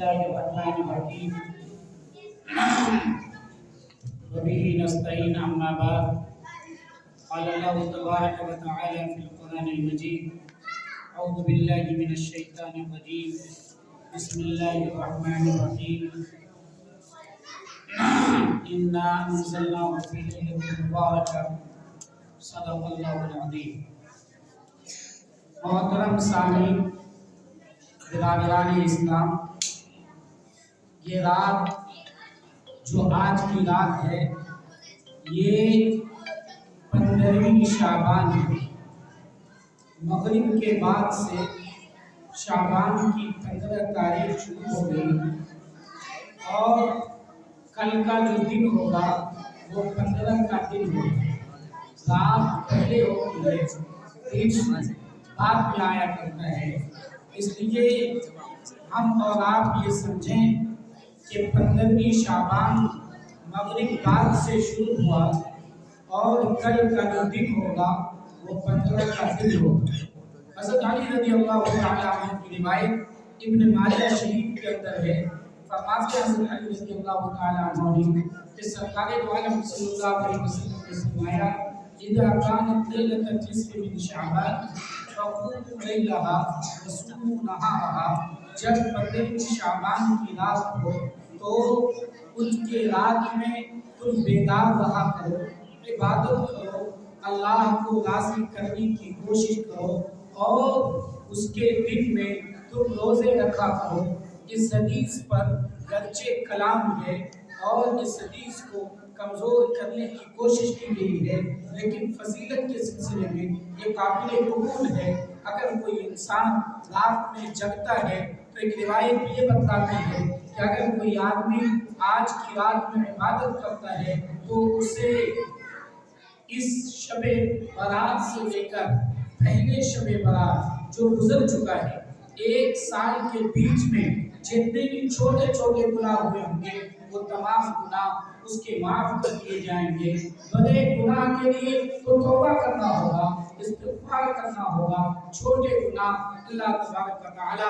الله الرحمن الرحيم وبه نستعين أما بعد قال الله تبارك وتعالى في القرآن المجيد أعوذ بالله من الشيطان الرجيم بسم الله الرحمن الرحيم إنا أنزلناه في ليلة مباركة صدق الله العظيم محترم سامعین برادران اسلام، یہ رات جو آج کی رات ہے یہ 15ویں شعبان ہے۔ مغرب کے بعد سے شعبان کی 15 تاریخ شروع ہو گئی اور کل کا جو دن ہوگا وہ 15 کا دن ہوگا۔ رات پہلے ہوتی ہے، دن بعد میں آیا کرتا ہے، اس لیے ہم اور آپ یہ سمجھیں کہ 15ویں شعبان مغرب بعد سے شروع ہوا اور کل کا جو دن ہوگا وہ 15 کا دن ہوگا۔ حضرت علی رضی اللہ تعالیٰ عنہ کی روایت ابن ماجہ شریف کے اندر ہے، فرماتے ہیں حضرت علی رضی اللہ تعالیٰ عنہ نے کہ سرکار دو عالم صلی اللہ علیہ وسلم نے فرمایا اذا كانت ليلة النصف من شعبان فقوموا ليلها وصوموا نهارها، جب 15 شعبان کی رات ہو تو اس کے رات میں تم بیدار رہا کرو، عبادت کرو، اللہ کو راضی کرنے کی کوشش کرو اور اس کے دن میں تم روزے رکھا کرو۔ اس حدیث پر گرچہ کلام ہے اور اس حدیث کو کمزور کرنے کی کوشش کی گئی ہے، لیکن فضیلت کے سلسلے میں یہ قابل قبول ہے۔ اگر کوئی انسان رات میں جگتا ہے تو ایک روایت یہ بتاتی ہے کہ اگر کوئی آدمی آج کی رات میں عبادت کرتا ہے تو اسے اس شب برات سے لے کر پہلے شب برات جو گزر چکا ہے 1 سال کے بیچ میں جتنے بھی چھوٹے چھوٹے گناہ ہوئے ہوں گے وہ تمام گناہ اس کے معاف کر دیے جائیں گے۔ بڑے گناہ کے لیے تو توبہ کرنا ہوگا، استغفار کرنا ہوگا، چھوٹے گناہ اللہ تبارک و تعالی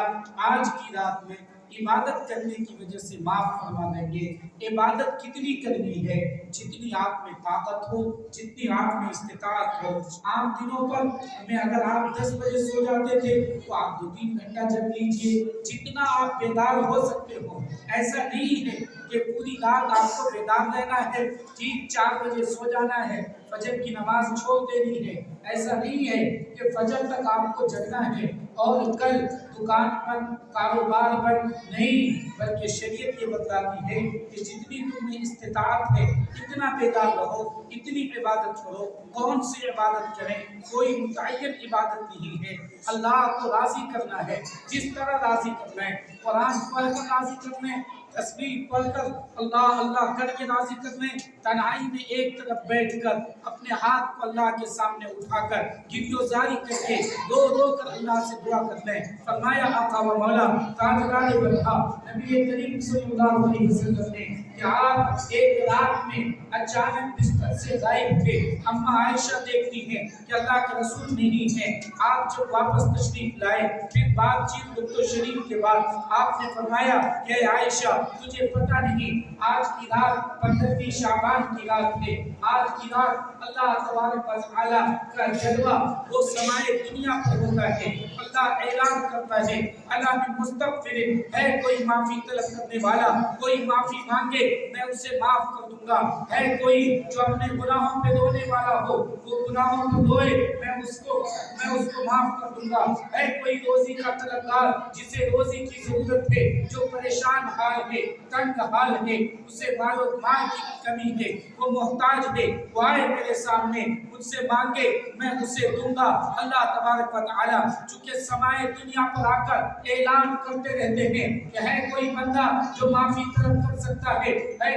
آج کی رات میں عبادت کرنے کی وجہ سے معاف فرما دیں گے۔ عبادت کتنی کرنی ہے؟ جتنی آپ میں طاقت ہو، جتنی آپ میں استطاعت ہو۔ عام دنوں پر میں اگر آپ 10 بجے سو جاتے تھے تو آپ 2-3 گھنٹہ جگ لیجئے، جتنا آپ بیدار ہو سکتے ہو۔ ایسا نہیں ہے کہ پوری رات آپ کو بیدار رہنا ہے، ٹھیک 4 بجے سو جانا ہے، فجر کی نماز چھوڑ دینی ہے۔ ایسا نہیں ہے کہ فجر تک آپ کو جگنا ہے اور کل دکان بند، کاروبار بند، نہیں، بلکہ شریعت یہ بتلاتی ہے کہ جتنی تم میں استطاعت ہے اتنا بیدار رہو، اتنی عبادت کرو۔ کون سی عبادت کریں؟ کوئی متعین عبادت نہیں ہے، اللہ کو راضی کرنا ہے، جس طرح راضی کرنا ہے، قرآن پڑھ کر راضی کرنا ہے، تسبیح پڑھ کر اللہ اللہ کر کے راضی کرنے، تنہائی میں ایک طرف بیٹھ کر اپنے ہاتھ کو اللہ کے سامنے اٹھا کر گریزاری کر کے رو رو کر اللہ سے دعا کرنے۔ فرمایا آقا و مولا تاجدار بلخا نبی کریم صلی اللہ علیہ وسلم نے کہ آپ ایک رات میں اچانک بستر سے غائب تھے، اما عائشہ دیکھتی ہیں کہ اللہ کے رسول نہیں ہیں۔ آپ جب واپس تشریف لائے پھر بات چیت گفتگو شریف کے بعد آپ نے فرمایا کہ عائشہ تجھے پتہ نہیں آج کی رات 15ویں شعبان کی رات ہے، آج کی رات اللہ تبارک و تعالی کا جلوہ وہ سمائے دنیا پر ہوتا ہے۔ اللہ اعلان کرتا ہے اللہ میں مستغفر ہے، کوئی معافی طلب کرنے والا کوئی معافی مانگے میں اسے معاف کر دوں گا، ہے کوئی جو اپنے گناہوں پہ رونے والا ہو وہ گناہوں کو روئے میں اس کو معاف کر دوں گا، ہے کوئی روزی کا طلبگار جسے روزی کی ضرورت ہے، جو پریشان حال ہے، تنگ حال ہے، اسے مال کی کمی ہے، وہ محتاج ہے، وہ آئے میرے سامنے مجھ سے مانگے میں اسے دوں گا۔ اللہ تبارک و تعالی چونکہ سمائے دنیا پر آ کر اعلان کرتے رہتے ہیں کہ ہے کوئی بندہ جو معافی طلب کر سکتا ہے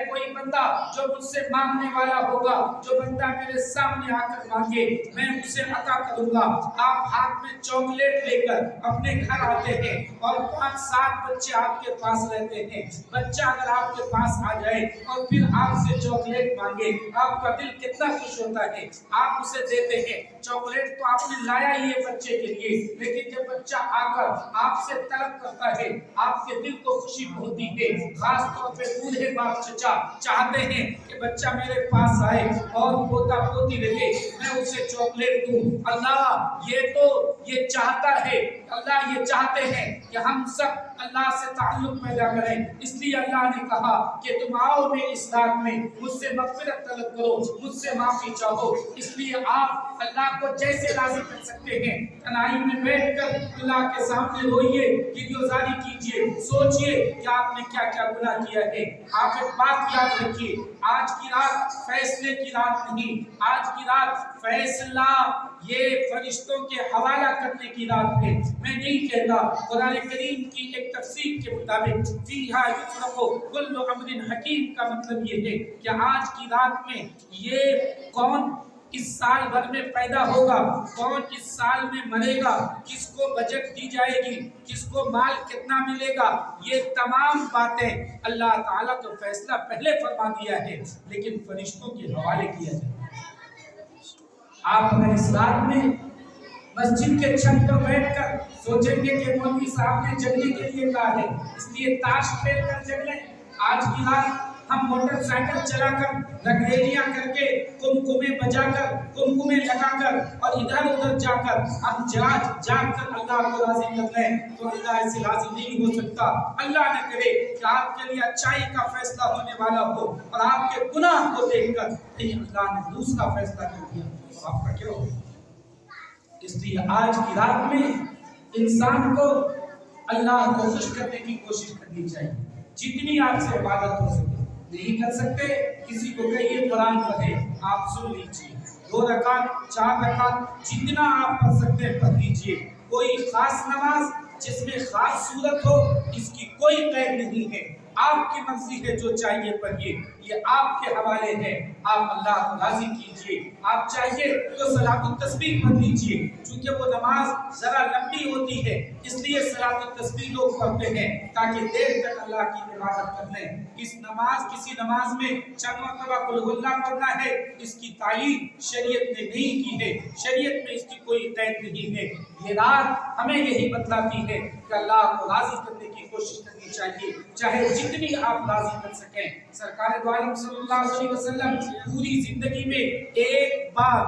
کوئی بندہ جو مجھ سے مانگنے والا ہوگا، جو بندہ میرے سامنے آ کر مانگے میں اسے عطا کروں گا۔ آپ ہاتھ میں چاکلیٹ لے کر اپنے گھر آتے ہیں اور 5-7 بچے آپ کے پاس رہتے ہیں، بچہ اگر آپ کے پاس آ جائے اور پھر آپ سے چاکلیٹ مانگے آپ کا دل کتنا خوش ہوتا ہے، آپ اسے دیتے ہیں۔ چاکلیٹ تو آپ نے لایا ہی ہے بچے کے لیے، لیکن جب بچہ آ کر آپ سے طلب کرتا ہے آپ کے دل کو خوش खुशी होती है। खास तौर पे बूढ़े बाप चचा चाहते हैं कि बच्चा मेरे पास आए और पोता पोती रहे, मैं उसे चॉकलेट दूं। अल्लाह ये चाहता है, अल्लाह ये चाहते हैं कि हम सब अल्लाह से ताल्लुक पैदा करें। इसलिए अल्लाह ने कहा कि तुम आओ मैं इस रात में मुझसे मग़फ़िरत तलब करो, मुझसे माफ़ी चाहो। इसलिए आप अल्लाह को जैसे राज़ी कर सकते हैं, तन्हाई में बैठकर अल्लाह के सामने रोइए, गिरफ्तारी कीजिए, सोचिए कि आपने क्या क्या गुनाह किया है। आप एक बात याद रखिए, आज की रात फैसले की रात नहीं, आज की रात फैसला ये फरिश्तों के हवाला करने की रात है। मैं नहीं कहता, कुरान करीम की एक तफसीर के मुताबिक फीहा युफ़रक़ु कुल्लु अम्रिन हकीम का मतलब ये है कि आज की रात में ये कौन इस साल भर में पैदा होगा, कौन इस साल में मरेगा, किसको बजट दी जाएगी, किसको माल कितना मिलेगा, ये तमाम बातें अल्लाह ताला तो फैसला पहले फरमा दिया है, लेकिन फरिश्तों के हवाले किया जाए। आप अगर इस रात में मस्जिद के छत पर बैठकर सोचेंगे कि मौलवी साहब ने जगने के लिए कहा है, इसलिए ताश खेल कर जग लें। आज की रात हम मोटरसाइकिल चलाकर, रंगरेलियां करके, कुमकुमे बजाकर, कुमकुमे लगाकर और इधर उधर जाकर हम जाकर अल्लाह को राजी कर लें, तो अल्लाह ऐसे राजी नहीं हो सकता। अल्लाह न करे कि आपके लिए अच्छाई का फैसला होने वाला हो और आपके गुनाह को देखकर नहीं अल्लाह ने दूसरा फैसला कर दिया, तो आपका क्या हो। इसलिए आज की रात में इंसान को अल्लाह को खुश करने की कोशिश करनी चाहिए, जितनी आपसे इबादत हो सके। नहीं कर सकते, किसी को कहिए कुरान पढ़े, आप सुन लीजिए, 2 रकात 4 रकात जितना आप पढ़ सकते हैं पढ़ लीजिए। कोई खास नमाज जिसमें खास सूरत हो, इसकी कोई कैद नहीं है। आपकी मर्जी है, जो चाहिए पढ़िए, ये आपके हवाले है। आप अल्लाह को राजी कीजिए। आप चाहिए तो सलातुल तस्बीह पढ़ लीजिए, क्योंकि वो नमाज जरा लंबी होती है, इसलिए सलातुल तस्बीह लोग पढ़ते हैं ताकि देर तक अल्लाह की इबादत कर लें। किसी नमाज में चंद मरतबा कुल हुल्लाह पढ़ना है, इसकी तायीन शरीयत ने नहीं की है, शरीयत में इसकी कोई कैद नहीं है। ये रात हमें यही बतलाती है कि अल्लाह को राजी करने की कोशिश करनी चाहिए, चाहे जितनी आप राजी कर सकें। सरकार दो आलम सल्लल्लाहु अलैहि वसल्लम पूरी जिंदगी में एक बार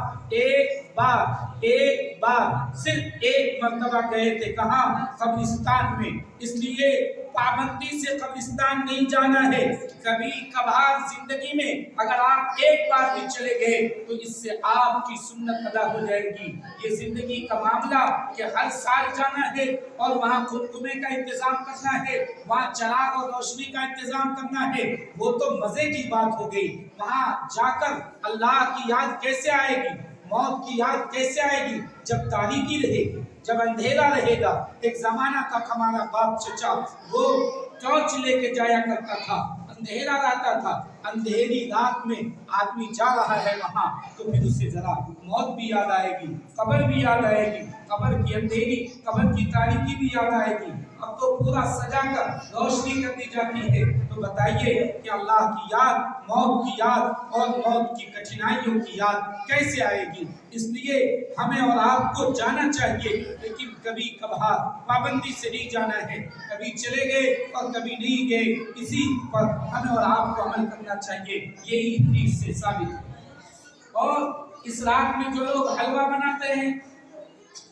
सिर्फ एक मर्तबा गए थे, कहाँ? कब्रिस्तान में। इसलिए पाबंदी से कब्रिस्तान नहीं जाना है। कभी कभार जिंदगी में अगर आप एक बार भी चले गए तो इससे आपकी सुन्नत अदा हो जाएगी। ये जिंदगी का मामला कि हर साल जाना है और वहाँ खुदकुमे का इंतजाम करना है, वहाँ चराग और रोशनी का इंतजाम करना है, वो तो मजे की बात हो गई। वहाँ जाकर अल्लाह की याद कैसे आएगी, मौत की याद कैसे आएगी? जब तारीकी रहेगी, जब अंधेरा रहेगा। एक जमाना था हमारा बाप चचा, वो टॉर्च लेके जाया करता था, अंधेरा रहता था, अंधेरी रात में आदमी जा रहा है वहाँ, तो फिर उसे जरा मौत भी याद आएगी, कब्र भी याद आएगी, कब्र की अंधेरी, कब्र की तारीकी भी याद आएगी। अब तो पूरा सजा कर रोशनी कर दी जाती है। तो बताइए कि अल्लाह की याद, मौत की याद और मौत की कठिनाइयों की याद कैसे आएगी? इसलिए हमें और आपको जाना चाहिए, लेकिन कभी कभार पाबंदी से नहीं जाना है। कभी चले गए और कभी नहीं गए, इसी पर हमें और आपको अमल करना चाहिए। यही हदीस से साबित है। और इस रात में जो लोग हलवा बनाते हैं,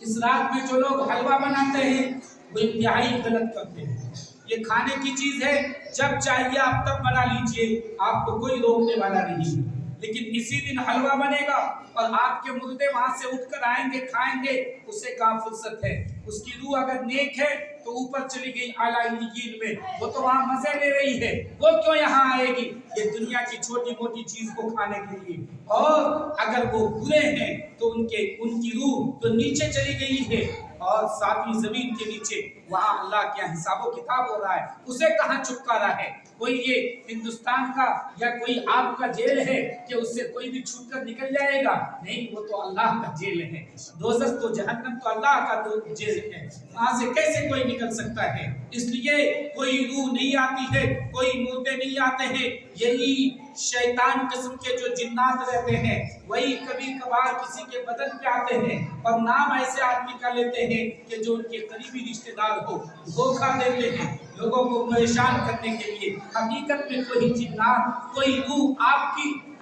इस रात में जो लोग हलवा बनाते हैं, वो इंतहाई गलत करते हैं। ये खाने की चीज है, जब चाहिए आप तब बना लीजिए, आपको कोई रोकने वाला नहीं। लेकिन इसी दिन हलवा बनेगा और आपके मुर्दे वहां से उठकर आएंगे, खाएंगे, उसे कहाँ फुर्सत है? उसकी रूह अगर नेक है तो ऊपर चली गई आला इल्लीयीन में, वो तो वहाँ मजे ले रही है, वो क्यों यहाँ आएगी ये दुनिया की छोटी मोटी चीज को खाने के लिए? और अगर वो बुरे हैं तो उनकी रूह तो नीचे चली गई है, और सातवीं जमीन के नीचे वहाँ अल्लाह के हिसाबो किताब हो रहा है, उसे कहाँ छुटकारा है? कोई ये हिंदुस्तान का या कोई आपका जेल है कि उससे कोई भी छूट कर निकल जाएगा? नहीं, वो तो अल्लाह का जेल है। दोज़ख तो जहन्नम तो अल्लाह का तो जेल है, वहाँ से कैसे कोई निकल सकता है? इसलिए कोई रूह नहीं आती है, कोई मुर्दे नहीं आते हैं। यही शैतान किस्म के जो जिन्नात रहते हैं, वही कभी कभार किसी के बदन पे आते हैं और नाम ऐसे आदमी का लेते हैं कि जो उनके करीबी रिश्तेदार जिन्नात हो, धोखा देते हैं लोगों को परेशान करने के लिए। हकीकत में कोई जिन्नात, कोई रूह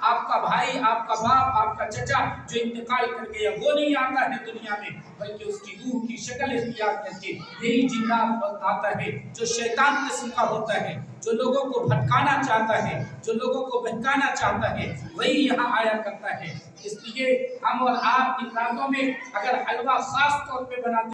आपका भाई, आपका बाप, आपका चचा जो इंतकाल कर गया वो नहीं आता है दुनिया में, बल्कि उसकी रूह की शक्ल इख्तियार करके यही जिन्नात आता है जो शैतान किस्म का होता है, जो लोगों को भटकाना चाहता है, जो लोगों को बहकाना चाहता है, वही यहाँ आया करता है। इसलिए हम और आप इन रातों में अगर हलवा खास तौर पे बनाते